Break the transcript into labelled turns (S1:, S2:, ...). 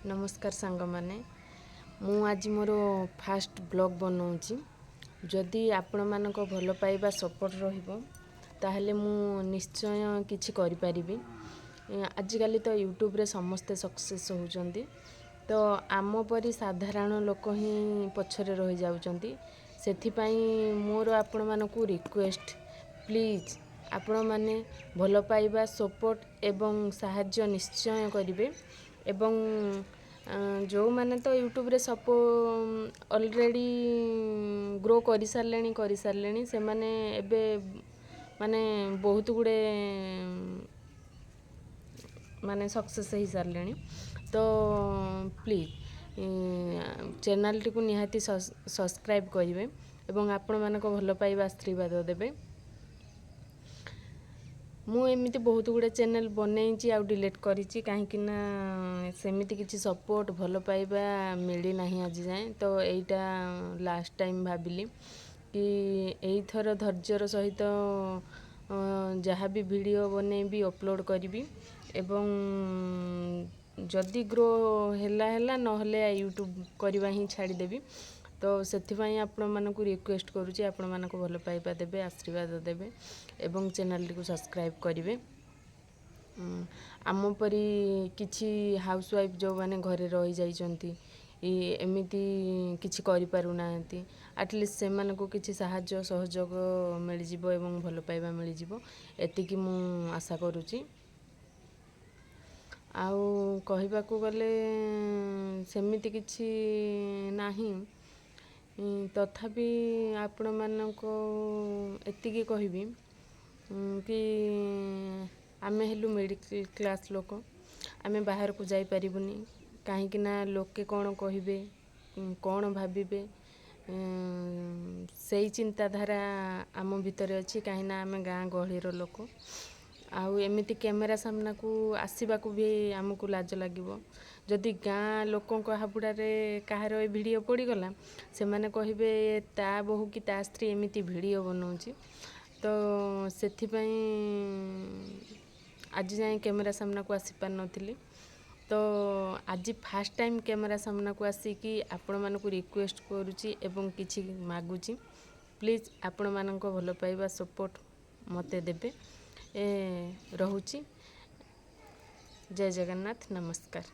S1: नमस्कार सांग माने मु आज मोर फास्ट ब्लॉग बनाऊँगी जदि आपण मानक भल पाइबा सपोर्ट रहिबो ताहले मु निश्चय किछि करि परिबि। आजिकल तो यूट्यूब रे समस्ते सक्सेस होउचंती तो आम परी साधारण लोक ही पछरे रहि जाउचंती सेथि पई मोर आपण मानकू रिक्वेस्ट प्लीज आपण माने भल पाइबा सपोर्ट एवं साहाय्य निश्चय करिवे एवं जो माने तो यूट्यूब रे सपो ऑलरेडी ग्रो करि सारलेनी से माने एबे माने बहुत गुडे माने सक्सेस ही सारलेनी तो प्लीज चैनल टी को निहाती सब्सक्राइब करिवे एवं आपण मानक भल पाइबा आशीर्वाद देबे। मु एमिति बहुत गुडे चैनल बनैछि आ डिलीट करिछि काहेकि ना सेमिति किछि सपोर्ट भल पाइबा मिली नाही आज जाए तो एइटा लास्ट टाइम भाबिली कि एई थर धैर्यर सहित जहाँ भी वीडियो बनेबी अपलोड करिवि एवं जदि ग्रो ହେଲା नहले यूट्यूब करवा ही छाड़ी देबी तो सेथिपाई आपण मानकू रिक्वेस्ट करूची आपण मानकू भल पाइबा देबे आशीर्वाद देबे एवं चैनल टी को सब्सक्राइब करिवे। आम परी किछि हाउसवाइफ जो माने घरे रहि जाइचंती एमिति किछि करि पारु नाहंती एटलिस्ट से मानकू किछि साहाय्य सहयोग मिल जिवो एवं भल पाइबा मिल जिवो एतिकी मु आशा करूची। आउ कहिबाकू गले सेमिति किछि नाही तथापि आपण मानको एतिकी कहिबी कि आमे हेलु मिडिल क्लास लोक आमे बाहर को जाई परिबुनी काहेकि ना लोके कोन कहिबे कोन भाबिबे सेई चिंताधारा आम भितर अछि काहे ना आमे गाँ गहलीर लोक आउ एमिति कैमेरा सामना को आसीबा को भी हमको लाज लागिवो जदि गाँ लोकों को हाबुड़ा रे काहार ए वीडियो पड़ी गला से माने कहिबे ता बहु कि ता स्त्री एमिति वीडियो बनाउची तो सेथि पई आज जाए कैमेरा सामना को आसी पार नथिली तो आज फास्ट टाइम कैमेरा सामना को आसी कि आपण मानकू रिक्वेस्ट करूची एवं किछि मागुची प्लीज आपण मानक भल पाइबा सपोर्ट मते देबे ए रहुची। जय जगन्नाथ नमस्कार।